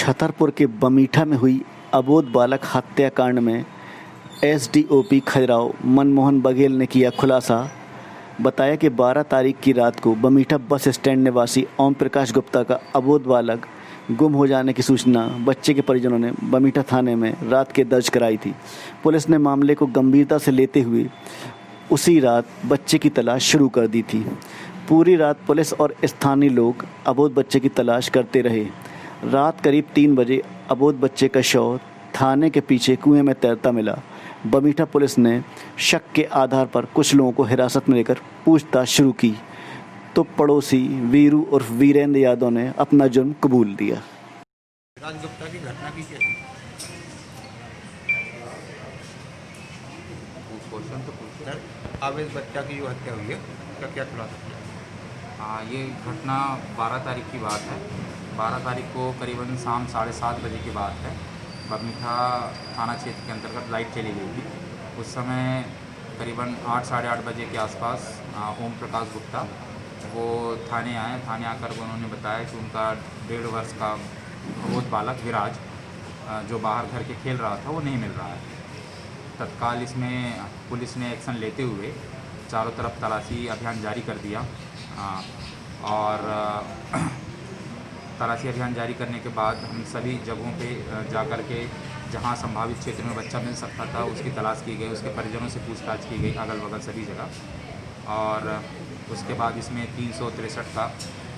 छतरपुर के बमीठा में हुई अबोध बालक हत्याकांड में एसडीओपी खजुराहो मनमोहन बघेल ने किया खुलासा। बताया कि 12 तारीख की रात को बमीठा बस स्टैंड निवासी ओम प्रकाश गुप्ता का अबोध बालक गुम हो जाने की सूचना बच्चे के परिजनों ने बमीठा थाने में रात के दर्ज कराई थी। पुलिस ने मामले को गंभीरता से लेते हुए उसी रात बच्चे की तलाश शुरू कर दी थी। पूरी रात पुलिस और स्थानीय लोग अबोध बच्चे की तलाश करते रहे। रात करीब 3 बजे अबोध बच्चे का शव थाने के पीछे कुएं में तैरता मिला। बमीठा पुलिस ने शक के आधार पर कुछ लोगों को हिरासत में लेकर पूछताछ शुरू की तो पड़ोसी वीरू उर्फ वीरेंद्र यादव ने अपना जुर्म कबूल लिया। गुप्ता की घटना की क्वेश्चन तो पूछो। अब इस बच्चा की जो हत्या हुई है उसका क्या खुलासा किया? ये घटना 12 तारीख की बात है। 12 तारीख को करीबन शाम 7:30 बजे की बात है। बमीठा थाना क्षेत्र के अंतर्गत लाइट चली गई थी। उस समय करीबन 8 साढ़े 8 बजे के आसपास ओम प्रकाश गुप्ता वो थाने आए। थाने आकर उन्होंने बताया कि उनका 1.5 वर्ष का अबोध बालक विराज जो बाहर घर के खेल रहा था वो नहीं मिल रहा है। तत्काल इसमें पुलिस ने एक्शन लेते हुए चारों तरफ तलाशी अभियान जारी कर दिया और तलाशी अभियान जारी करने के बाद हम सभी जगहों पे जाकर के जहां संभावित क्षेत्र में बच्चा मिल सकता था उसकी तलाश की गई, उसके परिजनों से पूछताछ की गई अगल बगल सभी जगह। और उसके बाद इसमें 363 का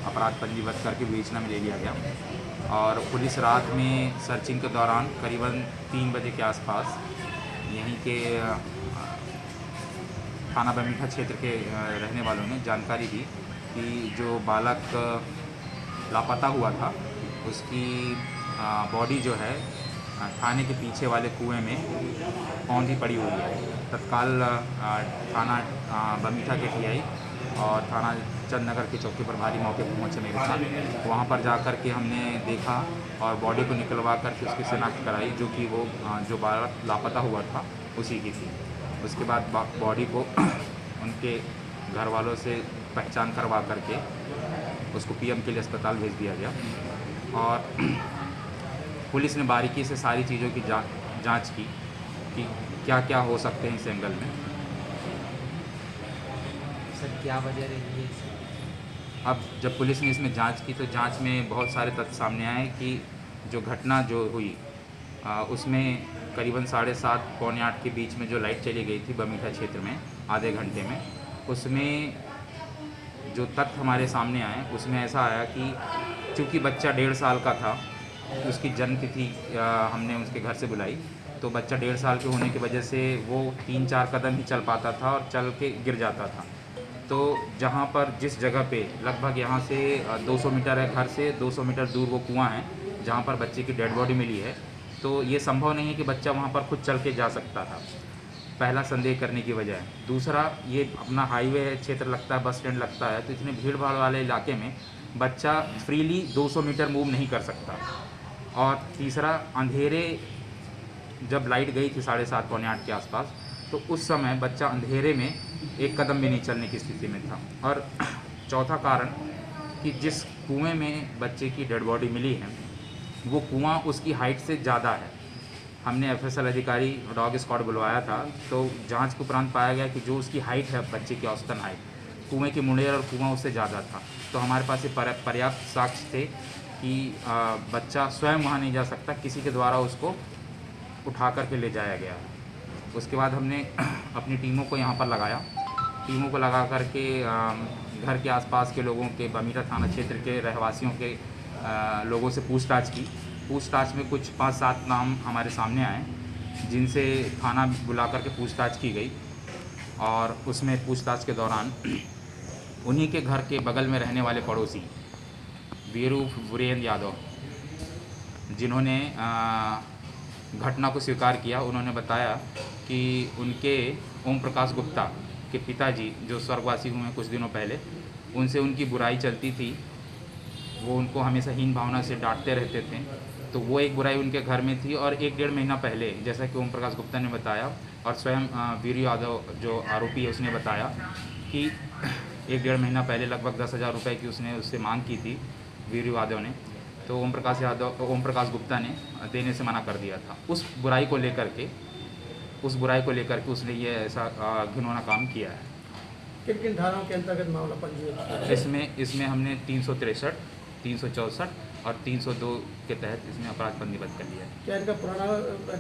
अपराध पंजीबद्ध करके विवेचना में ले लिया गया। और पुलिस रात में सर्चिंग के दौरान करीबन 3 बजे के आसपास यहीं के थाना बमीठा क्षेत्र के रहने वालों ने जानकारी दी कि जो बालक लापता हुआ था उसकी बॉडी जो है थाने के पीछे वाले कुएं में पौंधी पड़ी हुई है। तत्काल थाना बमीठा के टीआई और थाना चंदनगर के चौकी प्रभारी मौके पर पहुँचे मेरे साथ। वहाँ पर जाकर के हमने देखा और बॉडी को निकलवा करके उसकी शिनाख्त कराई जो कि वो जो बालक लापता हुआ था उसी की थी। उसके बाद बॉडी को उनके घर वालों से पहचान करवा करके उसको पीएम के लिए अस्पताल भेज दिया गया। और पुलिस ने बारीकी से सारी चीज़ों की जांच की कि क्या क्या हो सकते हैं इस एंगल में। सर क्या वजह रही है? अब जब पुलिस ने इसमें जांच की तो जांच में बहुत सारे तथ्य सामने आए कि जो घटना जो हुई उसमें करीबन 7:30 पौने 8 के बीच में जो लाइट चली गई थी बमीठा क्षेत्र में आधे घंटे में, उसमें जो तथ्य हमारे सामने आए उसमें ऐसा आया कि चूँकि बच्चा 1.5 साल का था, उसकी जन्म तिथि हमने उसके घर से बुलाई तो बच्चा 1.5 साल के होने की वजह से वो 3-4 कदम ही चल पाता था और चल के गिर जाता था। तो जहाँ पर जिस जगह पे लगभग यहाँ से 200 मीटर है, घर से 200 मीटर दूर वो कुआं है जहाँ पर बच्चे की डेड बॉडी मिली है, तो ये संभव नहीं है कि बच्चा वहाँ पर खुद चल के जा सकता था। पहला संदेह करने की वजह है। दूसरा, ये अपना हाईवे क्षेत्र लगता है, बस स्टैंड लगता है, तो इतने भीड़ भाड़ वाले इलाके में बच्चा फ्रीली 200 मीटर मूव नहीं कर सकता। और तीसरा, अंधेरे जब लाइट गई थी 7:30 पौने 8 के आसपास, तो उस समय बच्चा अंधेरे में 1 कदम भी नहीं चलने की स्थिति में था। और चौथा कारण कि जिस कुएं में बच्चे की डेड बॉडी मिली है वो कुआं उसकी हाइट से ज़्यादा है। हमने एफएसएल अधिकारी डॉग स्क्वाड बुलवाया था तो जांच के उपरांत पाया गया कि जो उसकी हाइट है बच्चे की औसतन हाइट कुएं की मुंडेर और कुआं उससे ज़्यादा था। तो हमारे पास ये पर्याप्त साक्ष्य थे कि बच्चा स्वयं वहाँ नहीं जा सकता, किसी के द्वारा उसको उठा कर के ले जाया गया। उसके बाद हमने अपनी टीमों को यहाँ पर लगाया। टीमों को लगा कर के घर के आसपास के लोगों के, बमीठा थाना क्षेत्र के रहवासियों के लोगों से पूछताछ की। पूछताछ में कुछ 5-7 नाम हमारे सामने आए जिनसे थाना बुला कर के पूछताछ की गई। और उसमें पूछताछ के दौरान उन्हीं के घर के बगल में रहने वाले पड़ोसी वीरेंद्र यादव, जिन्होंने घटना को स्वीकार किया, उन्होंने बताया कि उनके ओम प्रकाश गुप्ता के पिताजी जो स्वर्गवासी हुए कुछ दिनों पहले, उनसे उनकी बुराई चलती थी। वो उनको हमेशा हीन भावना से डांटते रहते थे। तो वो एक बुराई उनके घर में थी। और 1-1.5 महीना पहले, जैसा कि ओम प्रकाश गुप्ता ने बताया और स्वयं वीरू यादव जो आरोपी है उसने बताया कि 1-1.5 महीना पहले लगभग 10,000 रुपये की उसने उससे मांग की थी वीरू यादव ने। तो ओम प्रकाश गुप्ता ने देने से मना कर दिया था। उस बुराई को लेकर के उसने ये ऐसा घिनौना काम किया है। किन किन धाराओं के अंतर्गत मामला पंजीकृत? इसमें हमने 363, 364 और 302 के तहत इसमें अपराध पंजीबद्ध कर लिया है। क्या इनका पुराना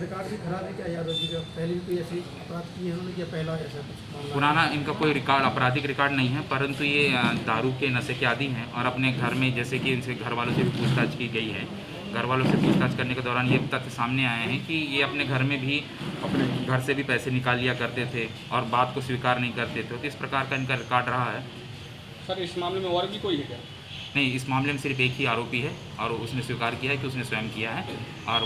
रिकॉर्ड भी खराब है क्या यादव जी का? पहले भी कोई ऐसी अपराध किए हैं उन्होंने या पहला ऐसा कुछ मामला? पुराना इनका कोई रिकॉर्ड, आपराधिक रिकॉर्ड नहीं है, परंतु ये दारू के नशे के आदी हैं और अपने घर में, जैसे कि इनसे घर वालों से भी पूछताछ की गई है, घर वालों से पूछताछ करने के दौरान ये तथ्य सामने आए हैं कि ये अपने घर में भी अपने घर से भी पैसे निकाल लिया करते थे और बात को स्वीकार नहीं करते थे। तो इस प्रकार का इनका रिकॉर्ड रहा है। सर इस मामले में और भी कोई है क्या? नहीं, इस मामले में सिर्फ एक ही आरोपी है और उसने स्वीकार किया है कि उसने स्वयं किया है। और